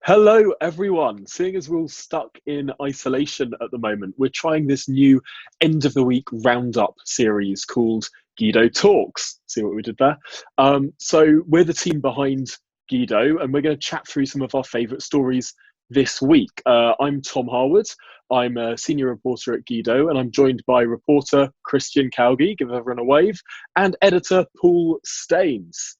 Hello, everyone. Seeing as we're all stuck in isolation at the moment, we're trying this new end of the week roundup series called Guido Talks. See what we did there? So we're the team behind Guido, and we're going to chat through some of our favourite stories this week. I'm Tom Harwood. I'm a senior reporter at Guido, and I'm joined by reporter Christian Calgi, give everyone a wave, and editor Paul Staines.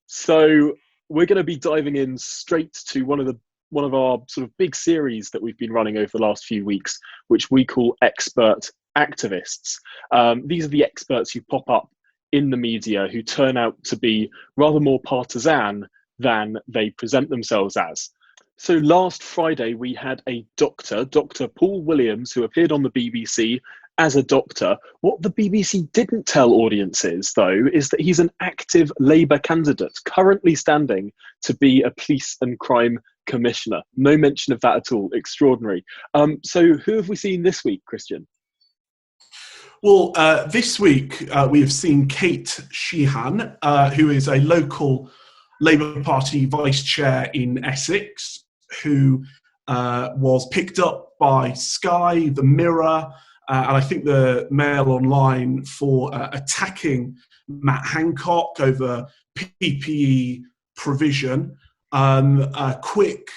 So we're going to be diving in straight to one of our sort of big series that we've been running over the last few weeks, which we call Expert Activists. These are the experts who pop up in the media who turn out to be rather more partisan than they present themselves as. So last Friday, we had a doctor, Dr. Paul Williams, who appeared on the BBC as a doctor. What the BBC didn't tell audiences, though, is that he's an active Labour candidate, currently standing to be a police and crime commissioner. No mention of that at all. Extraordinary. So who have we seen this week, Christian? Well, this week we have seen Kate Sheehan, who is a local Labour Party vice chair in Essex, who was picked up by Sky, The Mirror, and I think the Mail Online for attacking Matt Hancock over PPE provision. A quick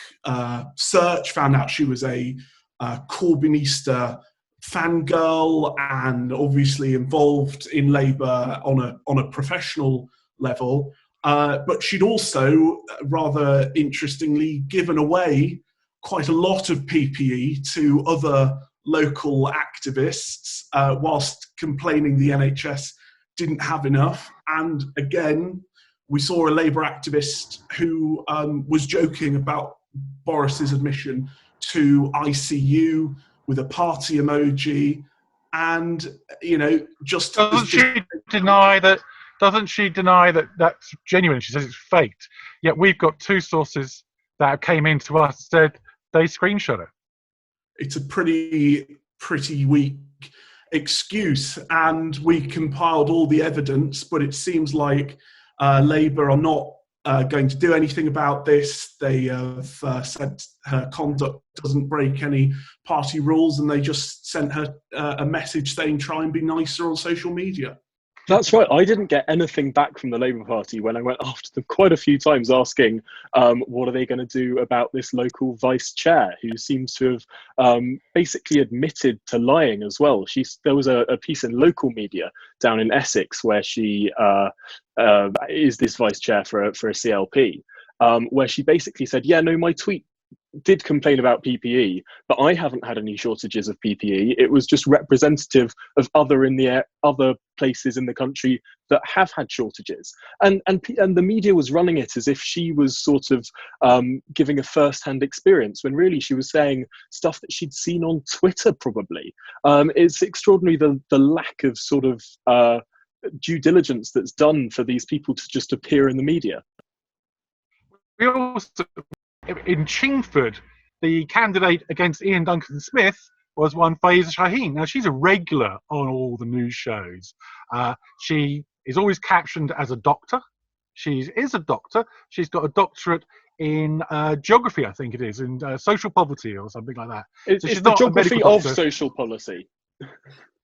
search found out she was a Corbynista fangirl and obviously involved in Labour on a professional level. But she'd also, rather interestingly, given away quite a lot of PPE to other local activists, whilst complaining the NHS didn't have enough. And again, we saw a Labour activist who was joking about Boris's admission to ICU with a party emoji. And, you know, just... Doesn't she deny that that's genuine? She says it's faked. Yet we've got two sources that came in to us said they screenshot it. It's a pretty weak excuse, and we compiled all the evidence, but it seems like Labour are not going to do anything about this. They have said her conduct doesn't break any party rules, and they just sent her a message saying try and be nicer on social media. That's right. I didn't get anything back from the Labour Party when I went after them quite a few times asking what are they going to do about this local vice chair who seems to have basically admitted to lying as well. There was a piece in local media down in Essex where she is this vice chair for a CLP, where she basically said, yeah, no, my tweet did complain about PPE, but I haven't had any shortages of PPE. It was just representative of other places in the country that have had shortages. And the media was running it as if she was sort of giving a first-hand experience, when really she was saying stuff that she'd seen on Twitter, probably. It's extraordinary the lack of sort of due diligence that's done for these people to just appear in the media. We also, in Chingford, the candidate against Ian Duncan Smith was one Pfizer Shaheen. Now, she's a regular on all the news shows. She is always captioned as a doctor. She is a doctor. She's got a doctorate in geography, I think it is, in social poverty or something like that. It's the geography of social policy.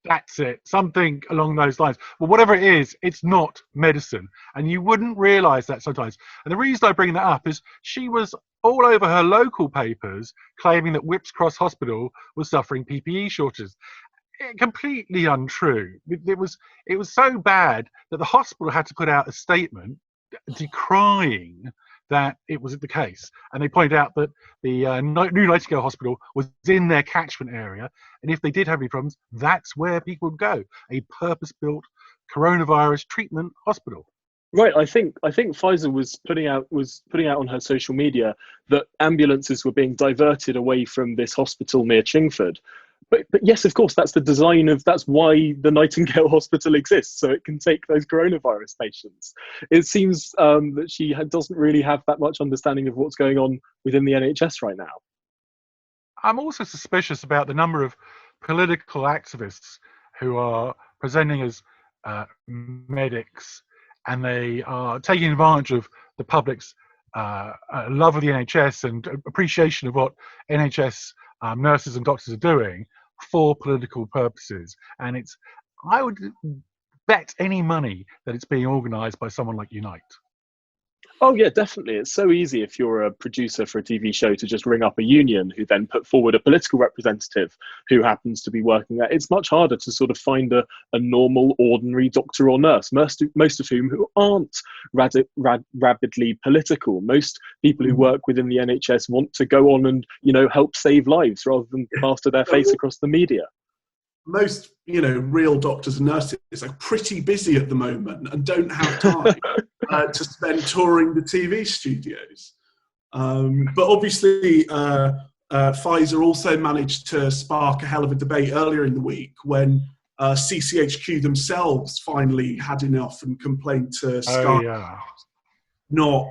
That's it, something along those lines. Well, whatever it is, it's not medicine. And you wouldn't realise that sometimes. And the reason I bring that up is she was all over her local papers claiming that Whipps Cross Hospital was suffering PPE shortages. Completely untrue. It was so bad that the hospital had to put out a statement decrying that it was the case. And they pointed out that the New Nightingale Hospital was in their catchment area, and if they did have any problems, that's where people would go, a purpose-built coronavirus treatment hospital. Right, I think Pfizer was putting out on her social media that ambulances were being diverted away from this hospital near Chingford. But yes, of course, that's why the Nightingale Hospital exists, so it can take those coronavirus patients. It seems that she doesn't really have that much understanding of what's going on within the NHS right now. I'm also suspicious about the number of political activists who are presenting as medics, and they are taking advantage of the public's love of the NHS and appreciation of what NHS nurses and doctors are doing for political purposes. And I would bet any money that it's being organised by someone like Unite. Oh yeah, definitely. It's so easy if you're a producer for a TV show to just ring up a union who then put forward a political representative who happens to be working there. It's much harder to sort of find a normal, ordinary doctor or nurse, most of whom who aren't rabidly political. Most people who work within the NHS want to go on and, help save lives rather than plaster their face across the media. Most, real doctors and nurses are pretty busy at the moment and don't have time to spend touring the TV studios. But obviously, Pfizer also managed to spark a hell of a debate earlier in the week when CCHQ themselves finally had enough and complained to Sky not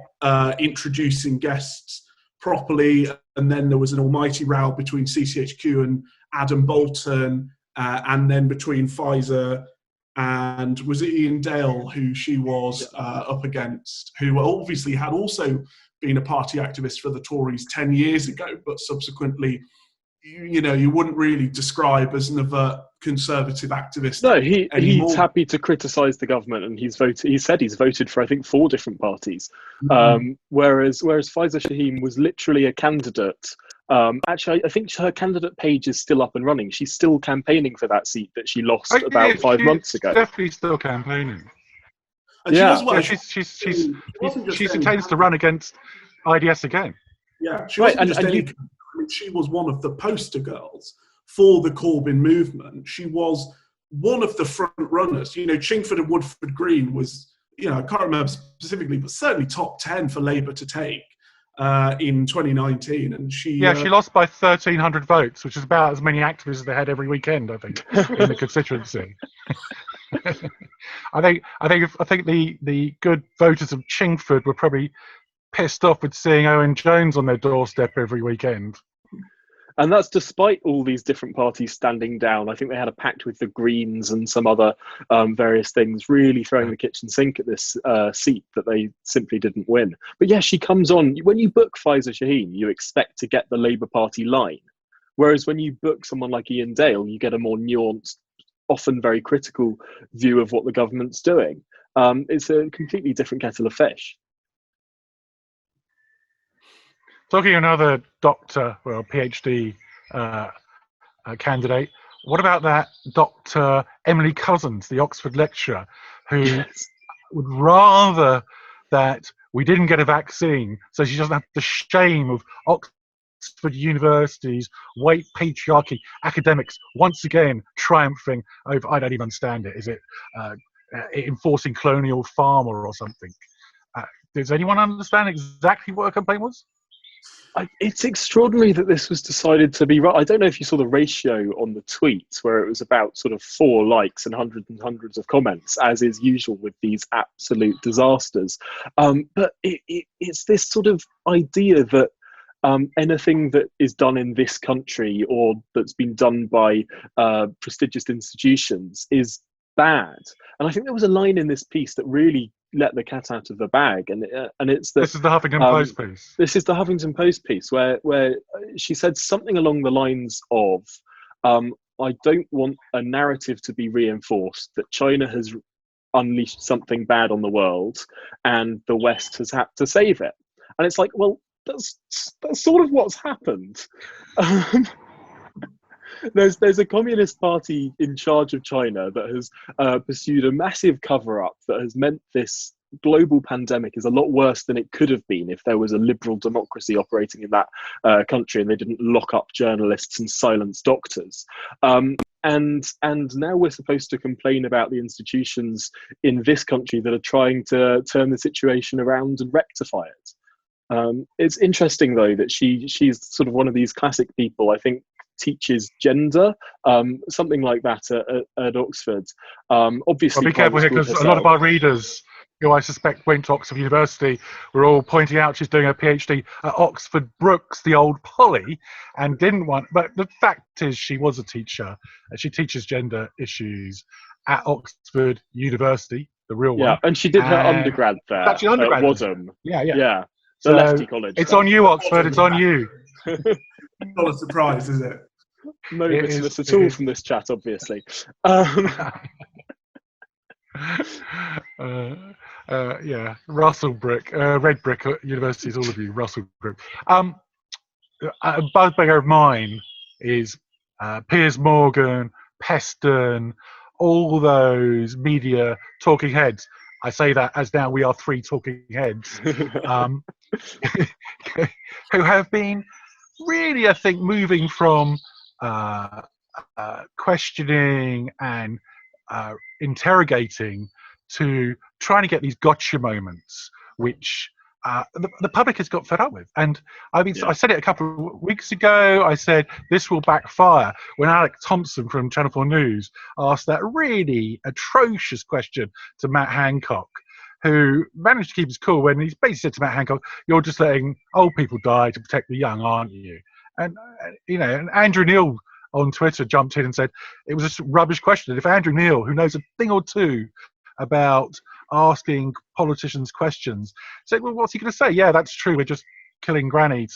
introducing guests properly. And then there was an almighty row between CCHQ and Adam Bolton, and then between Pfizer and was it Ian Dale, who she was up against, who obviously had also been a party activist for the Tories 10 years ago, but subsequently, you wouldn't really describe as an overt conservative activist. No, he's happy to criticise the government, and he said he's voted for, I think, 4 different parties. Whereas Pfizer Shaheen was literally a candidate. Actually, I think her candidate page is still up and running. She's still campaigning for that seat that she lost about 5 months ago. Definitely still campaigning. And she intends to run against IDS again. Yeah, she was one of the poster girls for the Corbyn movement. She was one of the front runners. Chingford and Woodford Green was, I can't remember specifically, but certainly top 10 for Labour to take in 2019. And she lost by 1,300 votes, which is about as many activists as they had every weekend, I think, in the constituency. I think the good voters of Chingford were probably pissed off with seeing Owen Jones on their doorstep every weekend. And that's despite all these different parties standing down. I think they had a pact with the Greens and some other various things, really throwing the kitchen sink at this seat that they simply didn't win. But yeah, she comes on. When you book Pfizer Shaheen, you expect to get the Labour Party line. Whereas when you book someone like Ian Dale, you get a more nuanced, often very critical view of what the government's doing. It's a completely different kettle of fish. Talking another doctor, well, PhD candidate, what about that Dr. Emily Cousins, the Oxford lecturer, who would rather that we didn't get a vaccine so she doesn't have the shame of Oxford University's white patriarchy academics once again triumphing over, I don't even understand it, is it enforcing colonial farmer or something? Does anyone understand exactly what her complaint was? It's extraordinary that this was decided to be right. I don't know if you saw the ratio on the tweets where it was about sort of 4 likes and hundreds of comments, as is usual with these absolute disasters. But it's this sort of idea that anything that is done in this country or that's been done by prestigious institutions is bad. And I think there was a line in this piece that really let the cat out of the bag, and it's that this is the Huffington Post piece. This is the Huffington Post piece where she said something along the lines of, "I don't want a narrative to be reinforced that China has unleashed something bad on the world, and the West has had to save it." And it's like, well, that's sort of what's happened. There's a communist party in charge of China that has pursued a massive cover-up that has meant this global pandemic is a lot worse than it could have been if there was a liberal democracy operating in that country and they didn't lock up journalists and silence doctors. And now we're supposed to complain about the institutions in this country that are trying to turn the situation around and rectify it. It's interesting, though, that she's sort of one of these classic people, I think, teaches gender, something like that at Oxford. Obviously, well, be careful here, because a lot of our readers, who I suspect went to Oxford University, were all pointing out she's doing her PhD at Oxford Brookes, the old Polly, and didn't want. But the fact is, she was a teacher, and she teaches gender issues at Oxford University, the real one. Yeah, and she did her undergrad there. Actually, undergrad. At Wadham. Yeah. The lefty college. It's on you, Oxford. It's on you. Not a surprise, is it? No witness at all from this chat, obviously. Yeah, Russell Brick, Red Brick Universities, all of you, Russell Brick. A bugbear of mine is Piers Morgan, Peston, all those media talking heads. I say that as now we are 3 talking heads who have been really, I think, moving from questioning and interrogating to trying to get these gotcha moments, which the public has got fed up with. And I mean, I said it a couple of weeks ago. I said this will backfire when Alex Thompson from Channel 4 News asked that really atrocious question to Matt Hancock, who managed to keep his cool when he basically said to Matt Hancock, "You're just letting old people die to protect the young, aren't you?" And and Andrew Neil on Twitter jumped in and said it was a rubbish question. And if Andrew Neil, who knows a thing or two about asking politicians questions, said, "Well, what's he going to say? Yeah, that's true. We're just killing Granny."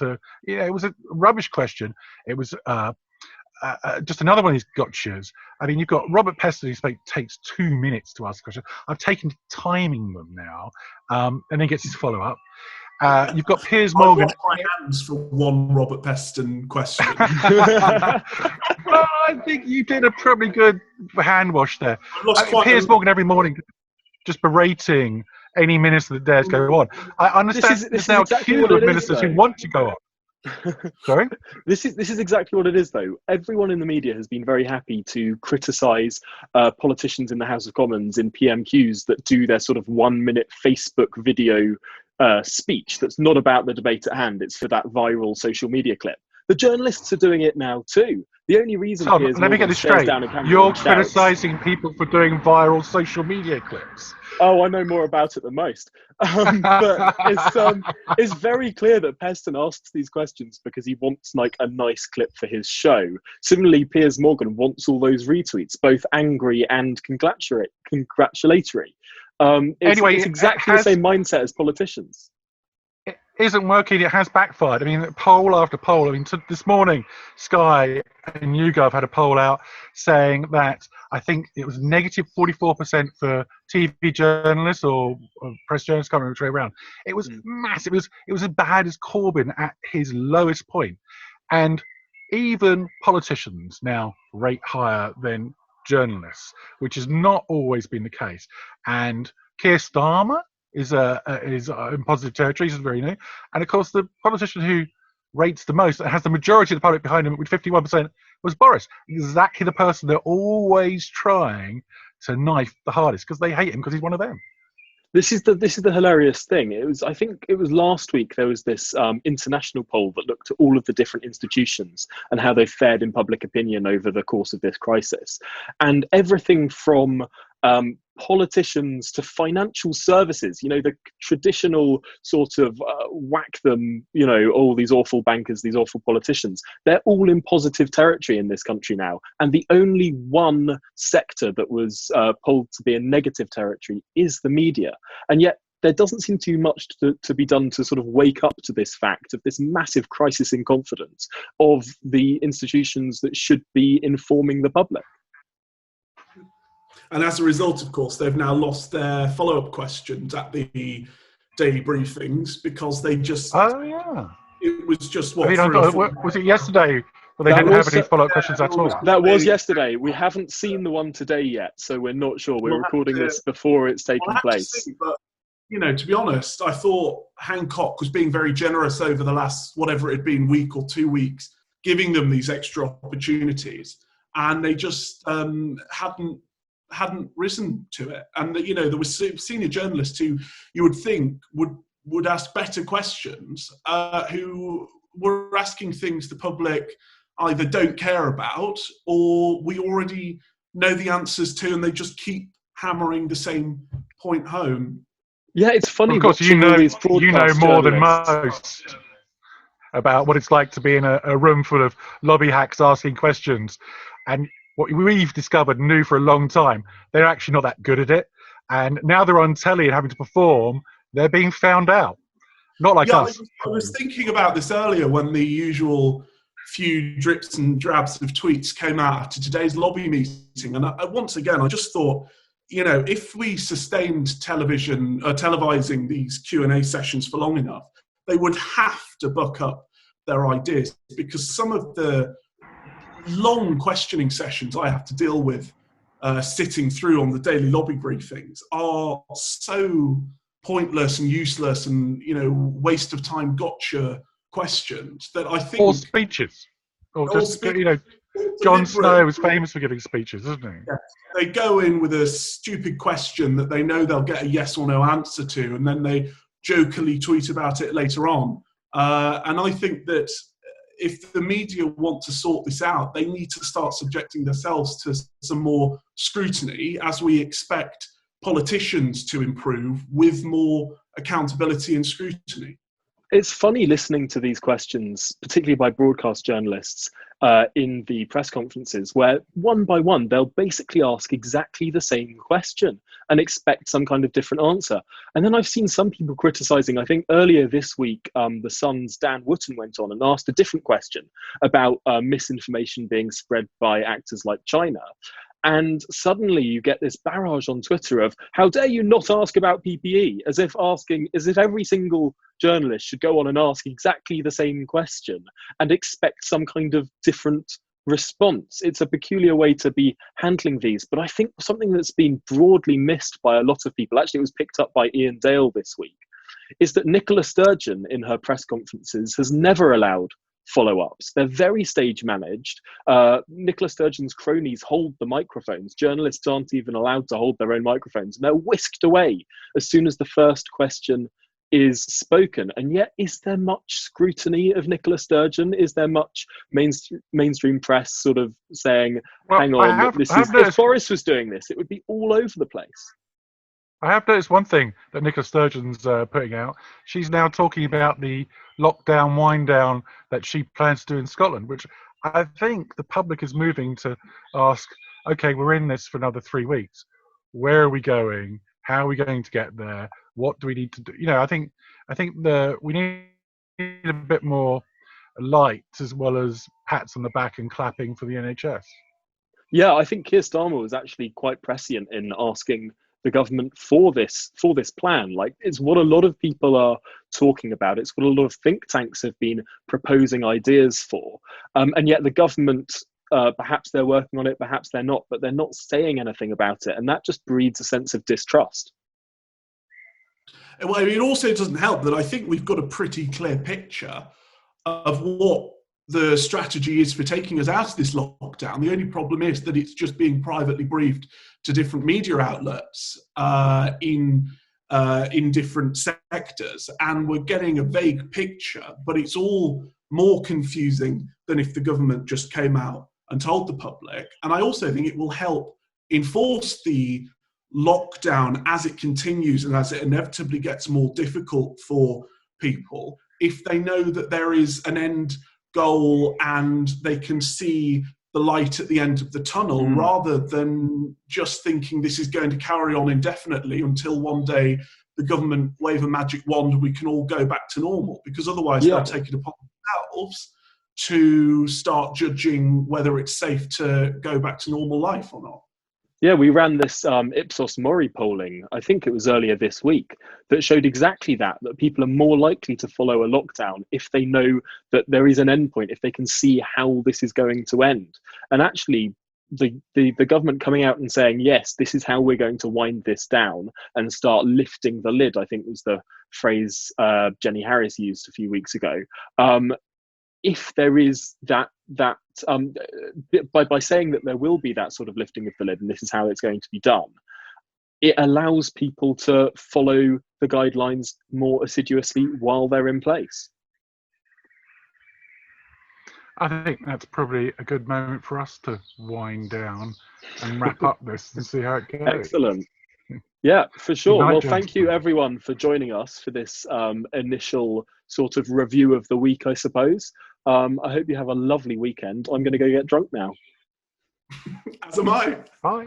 It was a rubbish question. It was just another one of these gotchas. I mean, you've got Robert Peston, who takes 2 minutes to ask a question. I've taken timing them now, and then gets his follow-up. You've got Piers Morgan. I wash my hands for one Robert Peston question. Well, I think you did a pretty good hand wash there. Piers Morgan every morning just berating any minister that dares go on. I understand there's now a queue of ministers who want to go on. Sorry? This is exactly what it is, though. Everyone in the media has been very happy to criticise politicians in the House of Commons in PMQs that do their sort of 1-minute Facebook video speech that's not about the debate at hand. It's for that viral social media clip. The journalists are doing it now too. The only reason Tom, let me get this straight. You're criticising people for doing viral social media clips. Oh, I know more about it than most. But it's very clear that Peston asks these questions because he wants like a nice clip for his show. Similarly, Piers Morgan wants all those retweets, both angry and congratulatory. It's exactly the same mindset as politicians. It isn't working. It has backfired. I mean, poll after poll. I mean, this morning, Sky and YouGov had a poll out saying that I think it was negative 44% for TV journalists or press journalists. Can't remember which way around. It was massive. It was as bad as Corbyn at his lowest point, and even politicians now rate higher than journalists, which has not always been the case. And Keir Starmer is in positive territory. He's very new, and of course the politician who rates the most and has the majority of the public behind him with 51% was Boris. Exactly the person they're always trying to knife the hardest because they hate him because he's one of them. This is the hilarious thing. I think it was last week there was this international poll that looked at all of the different institutions and how they fared in public opinion over the course of this crisis, and everything from politicians to financial services, the traditional sort of whack them, all these awful bankers, these awful politicians, they're all in positive territory in this country now. And the only one sector that was polled to be in negative territory is the media. And yet there doesn't seem too much to be done to sort of wake up to this fact of this massive crisis in confidence of the institutions that should be informing the public. And as a result, of course, they've now lost their follow-up questions at the daily briefings because they just... Oh, yeah. It was just what... was it yesterday where they didn't have any follow-up questions at all? That was yesterday. We haven't seen the one today yet, so we're not sure. We're recording this before it's taken place. But, to be honest, I thought Hancock was being very generous over the last, whatever it had been, week or 2 weeks, giving them these extra opportunities. And they just hadn't risen to it. And there were senior journalists who you would think would ask better questions, who were asking things the public either don't care about or we already know the answers to, and they just keep hammering the same point home. Yeah, it's funny. Of course, you know more than most about what it's like to be in a room full of lobby hacks asking questions. And what we've discovered and knew for a long time, they're actually not that good at it. And now they're on telly and having to perform, they're being found out. Not like Yeah, us. I was thinking about this earlier when the usual few drips and drabs of tweets came out after today's lobby meeting. And once again, I just thought, you know, if we sustained televising these Q&A sessions for long enough, they would have to buck up their ideas, because some of the long questioning sessions I have to deal with sitting through on the daily lobby briefings are so pointless and useless and, you know, waste of time gotcha questions that I think... Or speeches. Or just, you know, Jon Snow is famous for giving speeches, isn't he? Yeah. They go in with a stupid question that they know they'll get a yes or no answer to, and then they jokingly tweet about it later on. And I think that if the media want to sort this out, they need to start subjecting themselves to some more scrutiny, as we expect politicians to improve with more accountability and scrutiny. It's funny listening to these questions, particularly by broadcast journalists in the press conferences, where one by one, they'll basically ask exactly the same question and expect some kind of different answer. And then I've seen some people criticising, I think earlier this week, the Sun's Dan Wootton went on and asked a different question about misinformation being spread by actors like China. And suddenly you get this barrage on Twitter of, how dare you not ask about PPE, as if every single journalist should go on and ask exactly the same question and expect some kind of different response. It's a peculiar way to be handling these, but I think something that's been broadly missed by a lot of people, actually it was picked up by Ian Dale this week, is that Nicola Sturgeon in her press conferences has never allowed follow-ups. They're very stage managed. Nicola Sturgeon's cronies hold the microphones. Journalists aren't even allowed to hold their own microphones, and they're whisked away as soon as the first question is spoken. And yet, is there much scrutiny of Nicola Sturgeon? Is there much mainstream press sort of saying, hang on, if Boris was doing this, it would be all over the place? I have noticed one thing that Nicola Sturgeon's putting out. She's now talking about the lockdown, wind down that she plans to do in Scotland, which I think the public is moving to ask, okay, we're in this for another 3 weeks. Where are we going? How are we going to get there? What do we need to do? You know, I think we need a bit more light as well as pats on the back and clapping for the NHS. Yeah, I think Keir Starmer was actually quite prescient in asking the government for this plan. Like, it's what a lot of people are talking about. It's what a lot of think tanks have been proposing ideas for. And yet the government, perhaps they're working on it, perhaps they're not, but they're not saying anything about it. And that just breeds a sense of distrust. Well, I mean, it also doesn't help that I think we've got a pretty clear picture of what the strategy is for taking us out of this lockdown. The only problem is that it's just being privately briefed to different media outlets in different sectors, and we're getting a vague picture, but it's all more confusing than if the government just came out and told the public. And I also think it will help enforce the lockdown as it continues and as it inevitably gets more difficult for people, if they know that there is an end goal and they can see the light at the end of the tunnel, rather than just thinking this is going to carry on indefinitely until one day the government wave a magic wand and we can all go back to normal, because otherwise they'll take it upon themselves to start judging whether it's safe to go back to normal life or not. Yeah, we ran this Ipsos Mori polling, I think it was earlier this week, that showed exactly that people are more likely to follow a lockdown if they know that there is an endpoint, if they can see how this is going to end. And actually, the government coming out and saying, yes, this is how we're going to wind this down and start lifting the lid, I think was the phrase Jenny Harris used a few weeks ago. If there is that by saying that there will be that sort of lifting of the lid and this is how it's going to be done, it allows people to follow the guidelines more assiduously while they're in place. I think that's probably a good moment for us to wind down and wrap up this and see how it goes. Excellent. Yeah, for sure. Night, well, thank you everyone for joining us for this initial sort of review of the week, I suppose. I hope you have a lovely weekend. I'm going to go get drunk now. As am I. Bye.